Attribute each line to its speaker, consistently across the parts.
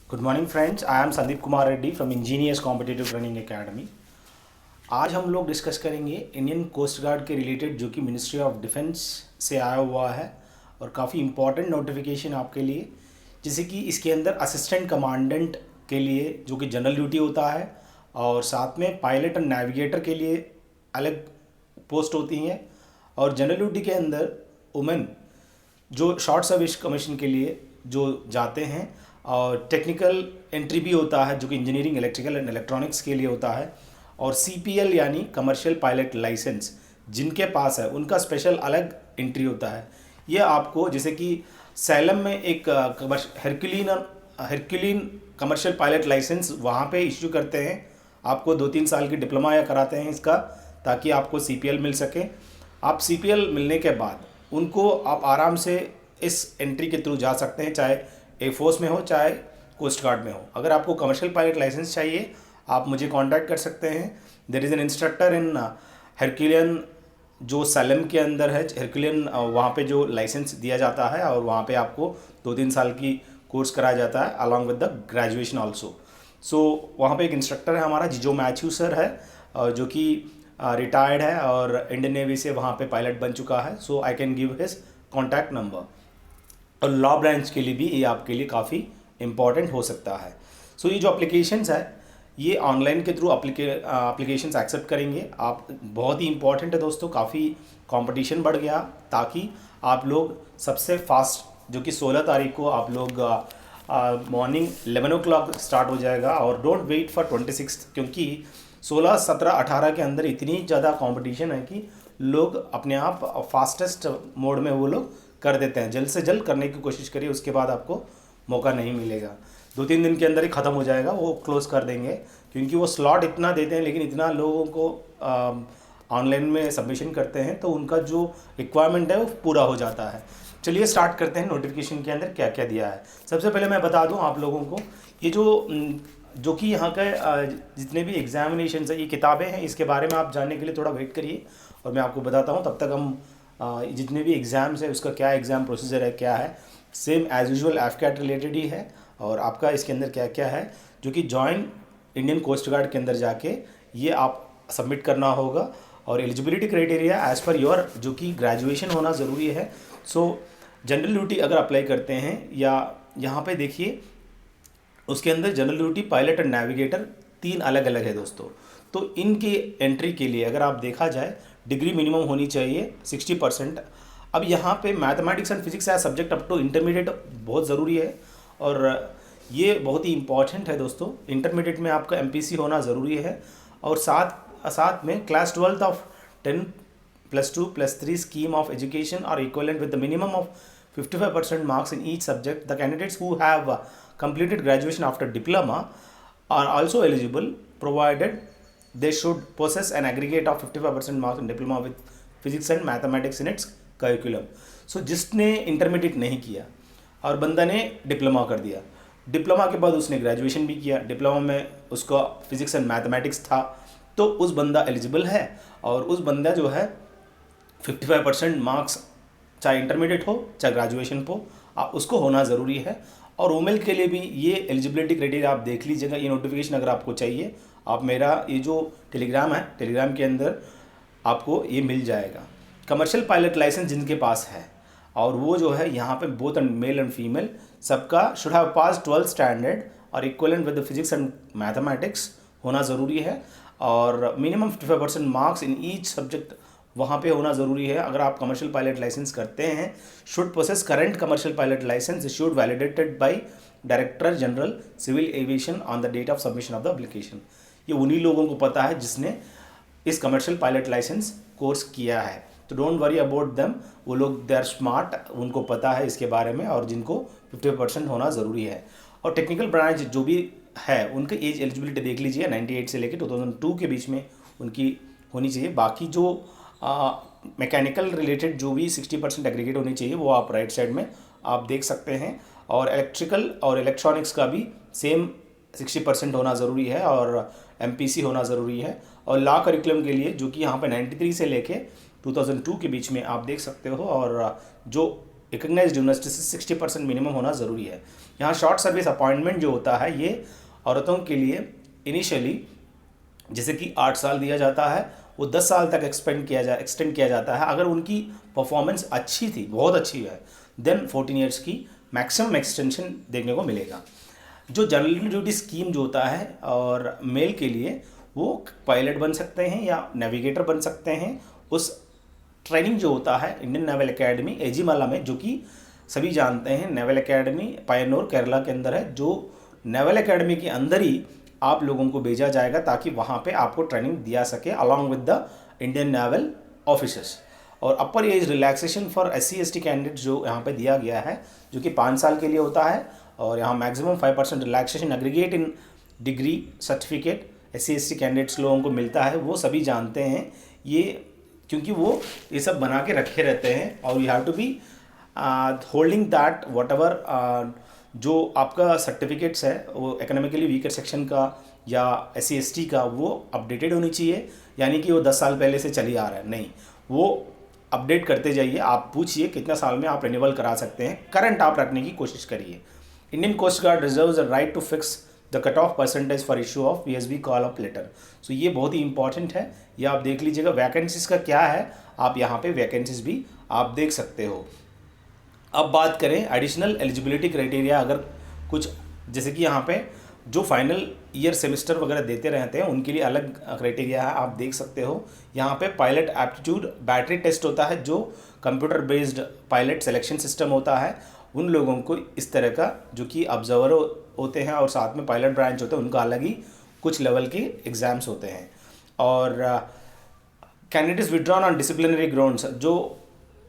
Speaker 1: Good morning friends, I am Sandeep Kumar Reddy from engineers competitive training academy. आज हम लोग discuss करेंगे इंडियन कोस्ट गार्ड के रिलेटेड, जो कि मिनिस्ट्री ऑफ डिफेंस से आया हुआ है और काफ़ी इंपॉर्टेंट नोटिफिकेशन आपके लिए। जैसे कि इसके अंदर असिस्टेंट कमांडेंट के लिए जो कि जनरल ड्यूटी होता है, और साथ में पायलट और नेविगेटर के लिए अलग पोस्ट होती हैं। और जनरल ड्यूटी के अंदर वुमेन जो शॉर्ट सर्विस कमीशन के लिए जो जाते हैं, और टेक्निकल एंट्री भी होता है जो कि इंजीनियरिंग, इलेक्ट्रिकल एंड इलेक्ट्रॉनिक्स के लिए होता है। और सीपीएल यानी कमर्शियल पायलट लाइसेंस जिनके पास है उनका स्पेशल अलग एंट्री होता है। ये आपको जैसे कि सैलम में एक हरक्यूलिन कमर्शियल पायलट लाइसेंस वहाँ पे इश्यू करते हैं, आपको 2-3 साल की डिप्लोमा या कराते हैं इसका, ताकि आपको सीपीएल मिल सके। आप सीपीएल मिलने के बाद उनको आप आराम से इस एंट्री के थ्रू जा सकते हैं, चाहे एयरफोर्स में हो चाहे कोस्ट गार्ड में हो। अगर आपको कमर्शियल पायलट लाइसेंस चाहिए आप मुझे कांटेक्ट कर सकते हैं। There is an instructor in Herculean जो सैलम के अंदर है। हरक्यूलिन वहाँ पे जो लाइसेंस दिया जाता है और वहाँ पे आपको 2-3 साल की कोर्स कराया जाता है along with the graduation also. So वहाँ पे एक इंस्ट्रक्टर है हमारा जिजो मैथ्यू सर है, जो कि रिटायर्ड है और इंडियन नेवी से वहाँ पे पायलट बन चुका है। So I can give his contact number. और लॉ ब्रांच के लिए भी ये आपके लिए काफ़ी इम्पॉर्टेंट हो सकता है। सो ये जो अप्लीकेशंस है ये ऑनलाइन के थ्रू अप्लीकेशंस एक्सेप्ट करेंगे आप। बहुत ही इंपॉर्टेंट है दोस्तों, काफ़ी कंपटीशन बढ़ गया, ताकि आप लोग सबसे फास्ट जो कि 16 तारीख को आप लोग मॉर्निंग 11 o'clock स्टार्ट हो जाएगा। और डोंट वेट फॉर 26, क्योंकि 16, 17, 18 के अंदर इतनी ज़्यादा कंपटीशन है कि लोग अपने आप फास्टेस्ट मोड में वो लोग कर देते हैं। जल्द से जल्द करने की कोशिश करिए, उसके बाद आपको मौका नहीं मिलेगा। 2-3 दिन के अंदर ही ख़त्म हो जाएगा, वो क्लोज कर देंगे, क्योंकि वो स्लॉट इतना देते हैं लेकिन इतना लोगों को ऑनलाइन में सबमिशन करते हैं तो उनका जो रिक्वायरमेंट है वो पूरा हो जाता है। चलिए स्टार्ट करते हैं नोटिफिकेशन के अंदर क्या क्या दिया है। सबसे पहले मैं बता दूं आप लोगों को, ये जो कि यहाँ के जितने भी एग्जामिनेशन है, ये किताबें हैं, इसके बारे में आप जानने के लिए थोड़ा वेट करिए और मैं आपको बताता हूँ। तब तक हम जितने भी एग्ज़ाम्स है उसका क्या एग्ज़ाम प्रोसीजर है, क्या है, same as usual AFCAT related ही है। और आपका इसके अंदर क्या क्या है जो कि जॉइंट इंडियन कोस्ट गार्ड के अंदर जाके ये आप सबमिट करना होगा। और eligibility criteria as per your जो कि ग्रेजुएशन होना ज़रूरी है। सो जनरल ड्यूटी अगर अप्लाई करते हैं, या यहाँ पे देखिए उसके अंदर जनरल ड्यूटी, पायलट और नेविगेटर 3 अलग अलग है दोस्तों। तो इनकी एंट्री के लिए अगर आप देखा जाए डिग्री मिनिमम होनी चाहिए 60%। अब यहाँ पे mathematics and physics as subject up to intermediate बहुत ज़रूरी है, और ये बहुत ही इंपॉर्टेंट है दोस्तों। इंटरमीडिएट में आपका एमपीसी होना ज़रूरी है, और साथ में class 12th of 10+2+3 scheme of education और equivalent with the minimum of 55% marks in each subject. The candidates who have completed graduation after diploma are also eligible, provided they should possess an aggregate of 55% marks in diploma with physics and mathematics in its curriculum. So जिसने intermediate नहीं किया और बंदा ने diploma कर दिया, diploma के बाद उसने ग्रेजुएशन भी किया, डिप्लोमा में उसका फिजिक्स एंड मैथमेटिक्स था, तो उस बंदा एलिजिबल है। और उस बंदा जो है 55% मार्क्स चाहे इंटरमीडिएट हो चाहे ग्रेजुएशन हो, उसको होना ज़रूरी है। और वुमेन के लिए भी ये एलिजिबिलिटी क्राइटेरिया आप देख लीजिएगा। ये नोटिफिकेशन अगर आपको चाहिए, आप मेरा ये जो टेलीग्राम है, टेलीग्राम के अंदर आपको ये मिल जाएगा। कमर्शियल पायलट लाइसेंस जिनके पास है, और वो जो है यहाँ पे both and male and female सबका should have pass 12th standard और equivalent with the physics and mathematics होना ज़रूरी है। और minimum 55% marks in each subject वहाँ पे होना ज़रूरी है। अगर आप कमर्शियल पायलट लाइसेंस करते हैं, should process current commercial pilot licence issued validated by director general civil aviation on the date of submission of the application. ये उन्हीं लोगों को पता है जिसने इस कमर्शियल पायलट लाइसेंस कोर्स किया है, तो डोंट वरी अबाउट देम। वो लोग दे आर स्मार्ट, उनको पता है इसके बारे में, और जिनको 50% होना ज़रूरी है। और टेक्निकल ब्रांच जो भी है उनकी एज एलिजिबिलिटी देख लीजिए, 98 से लेकर 2002 के बीच में उनकी होनी चाहिए। बाकी जो मैकेनिकल रिलेटेड जो भी 60% एग्रीगेट होनी चाहिए वो आप राइट साइड में आप देख सकते हैं। और इलेक्ट्रिकल और इलेक्ट्रॉनिक्स का भी सेम 60% होना ज़रूरी है, और एमपीसी होना ज़रूरी है। और लॉ करिकुलम के लिए जो कि यहाँ पे 93 से लेके 2002 के बीच में आप देख सकते हो, और जो रिकग्नाइज्ड यूनिवर्सिटी से 60% मिनिमम होना ज़रूरी है। यहाँ शॉर्ट सर्विस अपॉइंटमेंट जो होता है ये औरतों के लिए इनिशियली जैसे कि 8 साल दिया जाता है, वो 10 साल तक एक्सटेंड किया जाता है। अगर उनकी परफॉर्मेंस अच्छी थी, बहुत अच्छी है, देन 14 ईयर्स की मैक्सिमम एक्सटेंशन देखने को मिलेगा। जो जनरल ड्यूटी स्कीम जो होता है और मेल के लिए वो पायलट बन सकते हैं या नेविगेटर बन सकते हैं। उस ट्रेनिंग जो होता है इंडियन नेवल एकेडमी एजीमाला में, जो कि सभी जानते हैं नेवल एकेडमी पायनूर केरला के अंदर है, जो नेवल एकेडमी के अंदर ही आप लोगों को भेजा जाएगा ताकि वहाँ पे आपको ट्रेनिंग दिया सके along with the Indian naval officers. और upper age relaxation for SC/ST candidate जो यहाँ पे दिया गया है, जो कि 5 साल के लिए होता है, और यहाँ maximum 5% relaxation aggregate in degree certificate SC/ST candidates लोगों को मिलता है। वो सभी जानते हैं ये, क्योंकि वो ये सब बना के रखे रहते हैं। और you have to be holding that whatever जो आपका सर्टिफिकेट्स है वो इकोनॉमिकली वीकर सेक्शन का या SC/ST का, वो अपडेटेड होनी चाहिए। यानी कि वो 10 साल पहले से चली आ रहा है, नहीं, वो अपडेट करते जाइए। आप पूछिए कितना साल में आप रिन्यूअल करा सकते हैं, करंट आप रखने की कोशिश करिए। Indian coast guard reserves the right to fix the cut off percentage for issue of PSB call off letter. So ये बहुत ही इंपॉर्टेंट है, ये आप देख लीजिएगा। वैकेंसीज का क्या है, आप यहाँ पे वैकेंसीज भी आप देख सकते हो। अब बात करें एडिशनल एलिजिबिलिटी क्राइटेरिया, अगर कुछ जैसे कि यहाँ पे जो फाइनल ईयर सेमेस्टर वगैरह देते रहते हैं उनके लिए अलग क्राइटेरिया है, आप देख सकते हो। यहाँ पे पायलट एप्टीट्यूड बैटरी टेस्ट होता है, जो computer based pilot selection system होता है। उन लोगों को इस तरह का जो कि ऑब्जर्वर होते हैं और साथ में पायलट ब्रांच होते हैं, उनका अलग ही कुछ लेवल के एग्ज़ाम्स होते हैं। और candidates withdrawn on disciplinary grounds, जो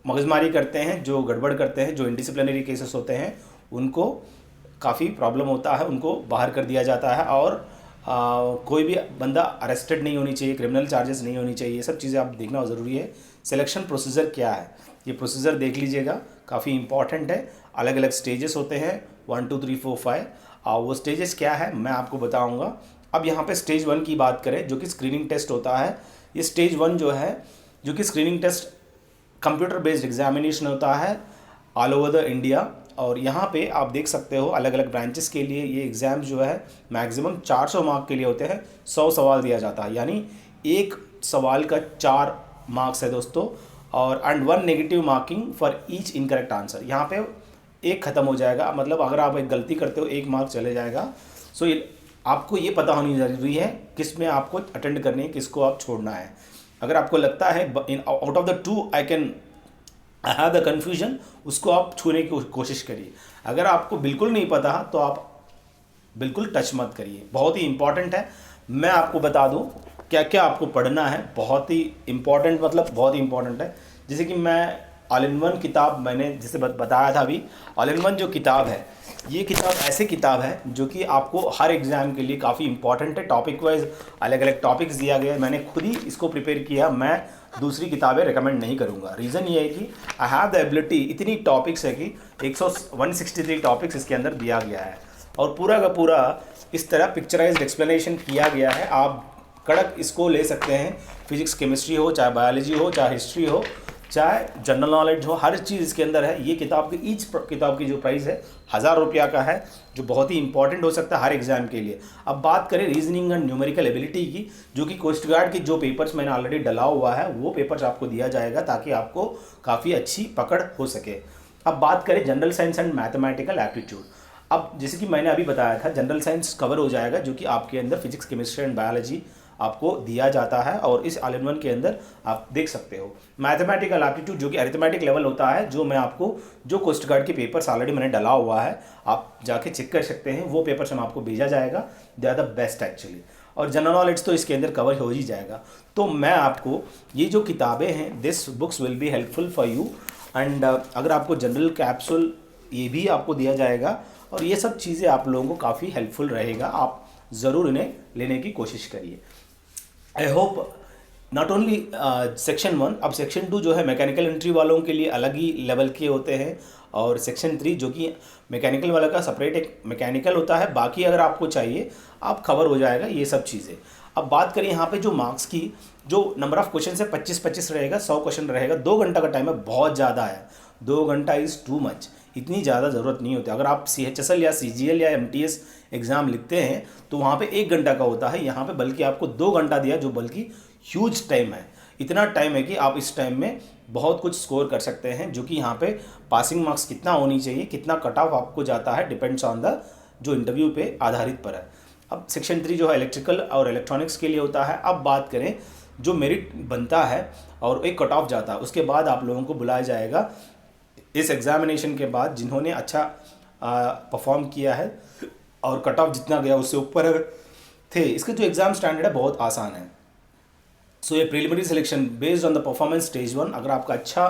Speaker 1: मगजमारी करते हैं, जो गड़बड़ करते हैं, जो इंडिसिप्लिनरी केसेस होते हैं, उनको काफ़ी प्रॉब्लम होता है, उनको बाहर कर दिया जाता है। और कोई भी बंदा अरेस्टेड नहीं होनी चाहिए, क्रिमिनल चार्जेस नहीं होनी चाहिए, ये सब चीज़ें आप देखना ज़रूरी है। सिलेक्शन प्रोसीजर क्या है, ये प्रोसीजर देख लीजिएगा, काफ़ी इंपॉर्टेंट है। अलग अलग स्टेजेस होते हैं, 1 2 3 4 5। वो स्टेजेस क्या है मैं आपको बताऊँगा। अब यहाँ पर स्टेज 1 की बात करें, जो कि स्क्रीनिंग टेस्ट होता है। ये स्टेज 1 जो है, जो कि screening test computer based examination होता है ऑल ओवर द इंडिया। और यहाँ पे आप देख सकते हो अलग अलग ब्रांचेस के लिए ये एग्ज़ाम जो है मैक्सिमम 400 मार्क के लिए होते हैं। 100 सवाल दिया जाता है, यानी एक सवाल का 4 मार्क्स है दोस्तों। और and 1 negative marking for each incorrect answer. यहाँ पे एक ख़त्म हो जाएगा, मतलब अगर आप एक गलती करते हो 1 मार्क चले जाएगा। सो आपको ये पता होनी ज़रूरी है किस में आपको अटेंड करनी है, किसको आप छोड़ना है। अगर आपको लगता है out of the 2 I have the confusion, उसको आप छूने की कोशिश करिए। अगर आपको बिल्कुल नहीं पता तो आप बिल्कुल टच मत करिए, बहुत ही इंपॉर्टेंट है। मैं आपको बता दूं क्या क्या आपको पढ़ना है, बहुत ही इंपॉर्टेंट, मतलब बहुत ही इंपॉर्टेंट है। जैसे कि मैं ऑल इन वन किताब मैंने जैसे बताया था अभी, ऑल इन वन जो किताब है, ये किताब ऐसे किताब है जो कि आपको हर एग्ज़ाम के लिए काफ़ी इंपॉर्टेंट है। टॉपिक वाइज अलग अलग टॉपिक्स दिया गया है, मैंने खुद ही इसको प्रिपेयर किया, मैं दूसरी किताबें रिकमेंड नहीं करूँगा। रीज़न ये है कि आई हैव द एबिलिटी, इतनी टॉपिक्स है कि 163 टॉपिक्स इसके अंदर दिया गया है और पूरा का पूरा इस तरह पिक्चराइज्ड एक्सप्लेनेशन किया गया है। आप कड़क इसको ले सकते हैं, फिजिक्स केमिस्ट्री हो, चाहे बायोलॉजी हो, चाहे हिस्ट्री हो, चाहे जनरल नॉलेज हो, हर चीज़ इसके अंदर है। ये किताब की ईच किताब की जो प्राइस है 1000 रुपया का है, जो बहुत ही इंपॉर्टेंट हो सकता है हर एग्जाम के लिए। अब बात करें रीजनिंग एंड न्यूमेरिकल एबिलिटी की, जो कि कोस्ट गार्ड की जो पेपर्स मैंने ऑलरेडी डला हुआ है वो पेपर्स आपको दिया जाएगा ताकि आपको काफ़ी अच्छी पकड़ हो सके। अब बात करें general science and mathematical aptitude. अब जैसे कि मैंने अभी बताया था, जनरल साइंस कवर हो जाएगा, जो कि आपके अंदर फिजिक्स केमिस्ट्री एंड बायोलॉजी आपको दिया जाता है और इस ऑल इन वन के अंदर आप देख सकते हो। मैथमेटिकल एप्टीट्यूड जो कि अरिथमेटिक लेवल होता है, जो मैं आपको जो कोस्ट गार्ड के पेपर्स ऑलरेडी मैंने डाला हुआ है, आप जाके चेक कर सकते हैं, वो पेपर्स हम आपको भेजा जाएगा। They are the best actually. और जनरल नॉलेज तो इसके अंदर कवर हो ही जाएगा। तो मैं आपको ये जो किताबें हैं, this books will be helpful for you. And अगर आपको जनरल कैप्सूल ये भी आपको दिया जाएगा और ये सब चीज़ें आप लोगों को काफ़ी हेल्पफुल रहेगा। आप ज़रूर इन्हें लेने की कोशिश करिए। I hope not only section 1, अब सेक्शन 2 जो है मैकेनिकल एंट्री वालों के लिए अलग ही लेवल के होते हैं, और सेक्शन 3 जो कि मैकेनिकल वाला का सेपरेट एक मैकेनिकल होता है। बाकी अगर आपको चाहिए आप कवर हो जाएगा ये सब चीज़ें। अब बात करें यहाँ पे जो मार्क्स की, जो नंबर ऑफ क्वेश्चन है 25-25 रहेगा, 100 क्वेश्चन रहेगा, 2 घंटा का टाइम है, बहुत ज़्यादा है। 2 घंटा इज़ टू मच, इतनी ज़्यादा ज़रूरत नहीं होती। अगर आप CHSL या CGL या MTS एग्ज़ाम लिखते हैं तो वहाँ पे 1 घंटा का होता है, यहाँ पे बल्कि आपको 2 घंटा दिया, जो बल्कि ह्यूज टाइम है। इतना टाइम है कि आप इस टाइम में बहुत कुछ स्कोर कर सकते हैं, जो कि यहाँ पे पासिंग मार्क्स कितना होनी चाहिए, कितना कट ऑफ आपको जाता है, डिपेंड्स ऑन द जो इंटरव्यू पे आधारित पर है। अब सेक्शन 3 जो है इलेक्ट्रिकल और इलेक्ट्रॉनिक्स के लिए होता है। अब बात करें जो मेरिट बनता है और एक कट ऑफ जाता है, उसके बाद आप लोगों को बुलाया जाएगा इस एग्जामिनेशन के बाद, जिन्होंने अच्छा परफॉर्म किया है और कट ऑफ जितना गया उससे ऊपर थे। इसका जो एग्ज़ाम स्टैंडर्ड है बहुत आसान है। सो ये preliminary selection based on the performance stage 1, अगर आपका अच्छा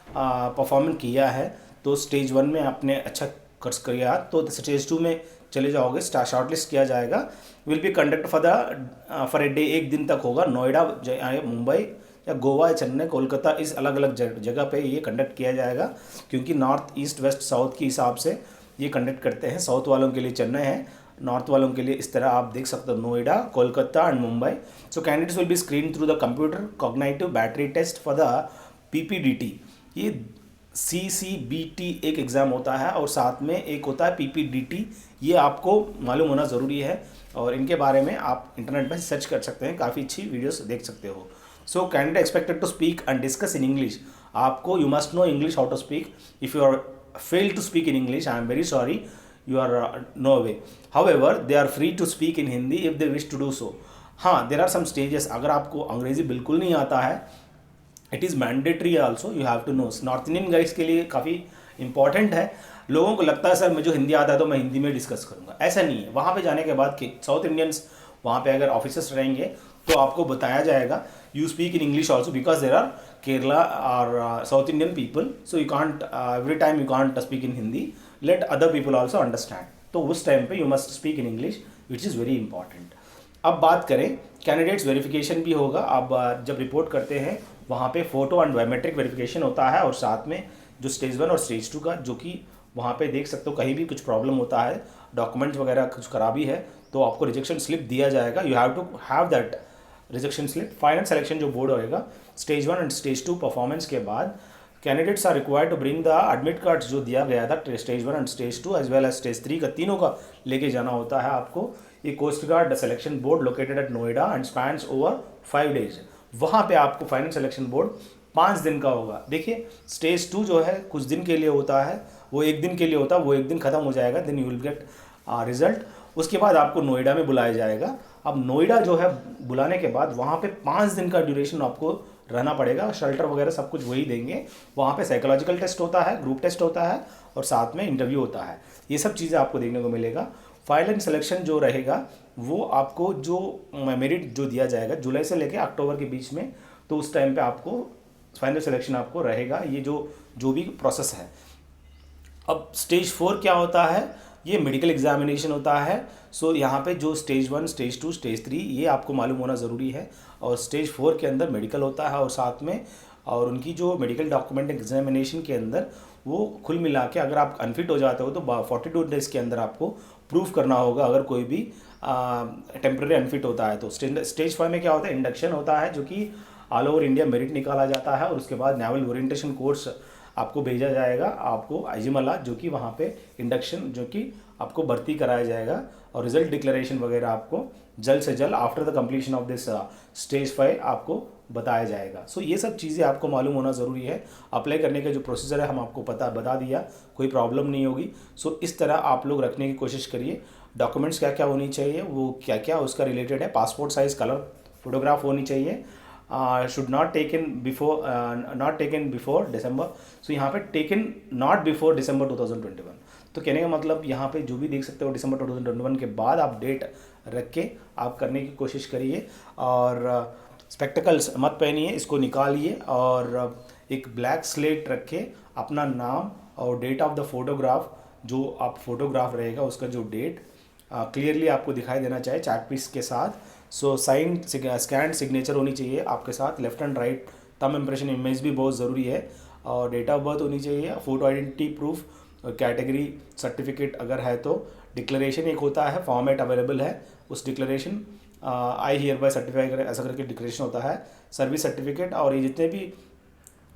Speaker 1: परफॉर्मेंस किया है तो स्टेज 1 में आपने अच्छा कर किया तो स्टेज 2 में चले जाओगे, शॉर्टलिस्ट किया जाएगा। Will be conduct for a day, 1 दिन तक होगा। नोएडा, मुंबई या गोवा या चेन्नई, कोलकाता, इस अलग अलग जगह पे ये कंडक्ट किया जाएगा, क्योंकि नॉर्थ ईस्ट वेस्ट साउथ के हिसाब से ये कंडक्ट करते हैं। साउथ वालों के लिए चेन्नई है, नॉर्थ वालों के लिए इस तरह आप देख सकते हो Noida, Kolkata and Mumbai. So candidates will be screen through the computer cognitive battery test for the PPDT। ये CCBT एक एग्ज़ाम होता है और साथ में एक होता है PPDT, ये आपको मालूम होना ज़रूरी है और इनके बारे में आप इंटरनेट में सर्च कर सकते हैं, काफ़ी अच्छी वीडियोस देख सकते हो। So candidate expected to speak and discuss in English. आपको you must know English how to speak. If you are fail to speak in English, I am very sorry, you are no way. However, they are free to speak in Hindi if they wish to do so. हाँ, there are some stages, अगर आपको अंग्रेज़ी बिल्कुल नहीं आता है, it is mandatory also, you have to know. North Indian guides के लिए काफ़ी इंपॉर्टेंट है। लोगों को लगता है सर मुझे हिंदी आता है तो मैं हिंदी में डिस्कस करूँगा, ऐसा नहीं है। वहाँ पे जाने के बाद कि साउथ इंडियंस वहाँ पे अगर ऑफिसर्स रहेंगे तो आपको बताया जाएगा you speak in English also, because there are Kerala और South Indian people, so you can't every time you can't speak in Hindi, let other people also understand. तो उस टाइम पे you must speak in English, which is very important. अब बात करें candidates verification भी होगा। अब जब रिपोर्ट करते हैं वहाँ पे फ़ोटो एंड बायोमेट्रिक वेरिफिकेशन होता है और साथ में जो स्टेज 1 और स्टेज 2 का, जो कि वहाँ पे देख सकते हो कहीं भी कुछ प्रॉब्लम होता है, डॉक्यूमेंट्स वगैरह कुछ खराबी है तो आपको रिजेक्शन स्लिप दिया जाएगा। You have to have that rejection slip. Final selection जो बोर्ड होएगा स्टेज 1 एंड स्टेज 2 परफॉर्मेंस के बाद, candidates are required to bring the admit cards जो दिया गया था stage 1 and stage 2 as well as stage 3 का, तीनों का लेके जाना होता है आपको। ये coast guard selection board located at Noida and spans over 5 days. वहाँ पे आपको फाइनल सिलेक्शन बोर्ड 5 दिन का होगा। देखिए स्टेज 2 जो है कुछ दिन के लिए होता है, वो 1 दिन के लिए होता है, वो 1 दिन खत्म हो जाएगा, then you will get result. उसके बाद आपको नोएडा में बुलाया जाएगा। अब नोएडा जो है बुलाने के बाद वहाँ पे 5 दिन का ड्यूरेशन आपको रहना पड़ेगा, शेल्टर वगैरह सब कुछ वही देंगे। वहाँ पे साइकोलॉजिकल टेस्ट होता है, ग्रुप टेस्ट होता है और साथ में इंटरव्यू होता है। ये सब चीज़ें आपको देखने को मिलेगा। फाइनल सिलेक्शन जो रहेगा वो आपको जो मेरिट जो दिया जाएगा जुलाई से लेकर अक्टूबर के बीच में, तो उस टाइम पे आपको फाइनल सिलेक्शन आपको रहेगा। ये जो भी प्रोसेस है। अब स्टेज 4 क्या होता है, ये मेडिकल एग्जामिनेशन होता है। सो यहाँ पे जो स्टेज 1, स्टेज 2, स्टेज 3 ये आपको मालूम होना ज़रूरी है। और स्टेज 4 के अंदर मेडिकल होता है और साथ में और उनकी जो मेडिकल डॉक्यूमेंट एग्जामिनेशन के अंदर वो कुल मिला के अगर आप अनफिट हो जाते हो तो 42 डेज़ के अंदर आपको प्रूफ करना होगा अगर कोई भी टेम्प्रेरी अनफिट होता है तो। स्टेज 5 में क्या होता है, इंडक्शन होता है जो कि ऑल ओवर इंडिया मेरिट निकाला जाता है और उसके बाद नेवल ओरिएंटेशन कोर्स आपको भेजा जाएगा, आपको आइजिमला जो कि वहाँ पे इंडक्शन जो कि आपको भर्ती कराया जाएगा और रिजल्ट डिक्लेरेशन वगैरह आपको जल्द से जल्द after the completion of this stage 5 आपको बताया जाएगा। सो ये सब चीज़ें आपको मालूम होना ज़रूरी है। अप्लाई करने का जो प्रोसीजर है हम आपको बता दिया, कोई प्रॉब्लम नहीं होगी। सो इस तरह आप लोग रखने की कोशिश करिए। डॉक्यूमेंट्स क्या क्या होनी चाहिए, वो क्या क्या उसका रिलेटेड है। पासपोर्ट साइज़ कलर फोटोग्राफ होनी चाहिए। Should not taken before December. So यहाँ पे टेकन नॉट बिफोर डिसम्बर 2021। तो कहने का मतलब यहाँ पे जो भी देख सकते हो डिसम्बर 2021 के बाद आप डेट रख के आप करने की कोशिश करिए। और स्पेक्टिकल्स मत पहनिए, इसको निकालिए और एक ब्लैक स्लेट रख के अपना नाम और डेट ऑफ द फोटोग्राफ, जो आप फोटोग्राफ रहेगा उसका जो डेट क्लियरली आपको दिखाई देना चाहिए चार्ट पीस के साथ। सो साइन स्कैन सिग्नेचर होनी चाहिए आपके साथ, left and right thumb impression image भी बहुत ज़रूरी है और डेट ऑफ बर्थ होनी चाहिए, photo identity proof, category certificate अगर है तो, डिक्लेरेशन एक होता है फॉर्मेट अवेलेबल है उस declaration, I hear bye certify ऐसा करके डिक्लेरेशन होता है, सर्विस सर्टिफिकेट और ये जितने भी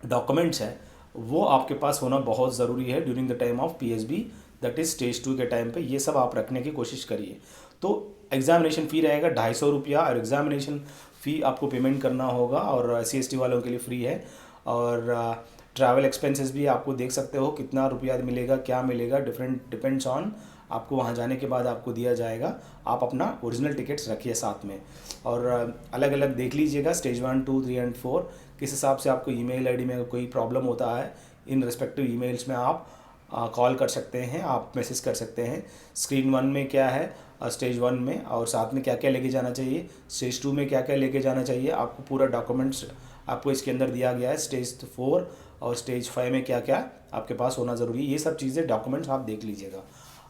Speaker 1: डॉक्यूमेंट्स हैं वो आपके पास होना बहुत ज़रूरी है during the time of PSB, that is stage 2 के टाइम पे। ये सब आप रखने की कोशिश करिए। तो एग्ज़ामिनेशन फ़ी रहेगा 250 रुपया, और एग्ज़ामिनेशन फ़ी आपको पेमेंट करना होगा, और SC ST वालों के लिए फ्री है। और ट्रैवल एक्सपेंसेस भी आपको देख सकते हो कितना रुपया मिलेगा, क्या मिलेगा, डिपेंड्स ऑन आपको वहाँ जाने के बाद आपको दिया जाएगा। आप अपना ओरिजिनल टिकट्स रखिए साथ में, और अलग अलग देख लीजिएगा स्टेज 1, 2, 3 एंड 4 किस हिसाब से आपको ईमेल आईडी में कोई प्रॉब्लम होता है, इन रिस्पेक्टिव ईमेल्स में आप कॉल कर सकते हैं, आप मैसेज कर सकते हैं। स्क्रीन 1 में क्या है, स्टेज 1 में, और साथ में क्या क्या लेके जाना चाहिए, स्टेज 2 में क्या क्या लेके जाना चाहिए, आपको पूरा डॉक्यूमेंट्स आपको इसके अंदर दिया गया है। स्टेज 4 और स्टेज 5 में क्या क्या आपके पास होना ज़रूरी है, ये सब चीज़ें डॉक्यूमेंट्स आप देख लीजिएगा।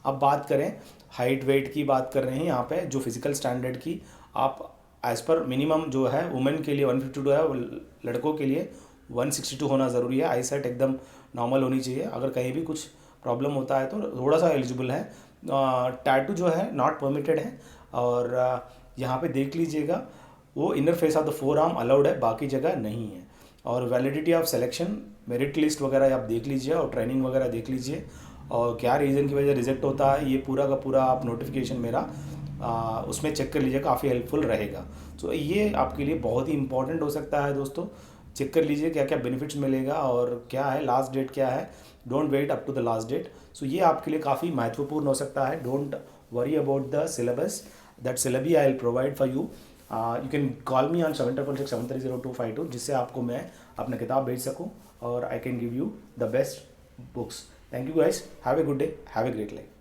Speaker 1: अब बात करें हाइट वेट की, बात कर रहे हैं यहाँ पे जो फिज़िकल स्टैंडर्ड की, आप एज़ पर मिनिमम जो है वुमेन के लिए 152 है, लड़कों के लिए 162 होना ज़रूरी है। आई सेट एकदम नॉर्मल होनी चाहिए। अगर कहीं भी कुछ प्रॉब्लम होता है तो थोड़ा सा एलिजिबल है। टैटू जो है नॉट परमिटेड है। और यहाँ पे देख लीजिएगा वो inner face of the four arm allowed है, बाकी जगह नहीं है। और validity of selection, merit list वगैरह आप देख लीजिए, और ट्रेनिंग वगैरह देख लीजिए, और क्या रीज़न की वजह रिजेक्ट होता है, ये पूरा का पूरा आप नोटिफिकेशन मेरा उसमें चेक कर लीजिए, काफ़ी हेल्पफुल रहेगा। तो ये आपके लिए बहुत ही इंपॉर्टेंट हो सकता है दोस्तों। चेक कर लीजिए क्या क्या बेनिफिट्स मिलेगा और क्या है, लास्ट डेट क्या है। Don't wait up to the last date. So ये आपके लिए काफ़ी महत्वपूर्ण हो सकता है। Don't worry about the syllabus, that syllabi I will provide for you. You can call me on 7666730252, जिससे आपको मैं अपना किताब भेज सकूँ और I can give you the best books. Thank you guys, have a good day, have a great life.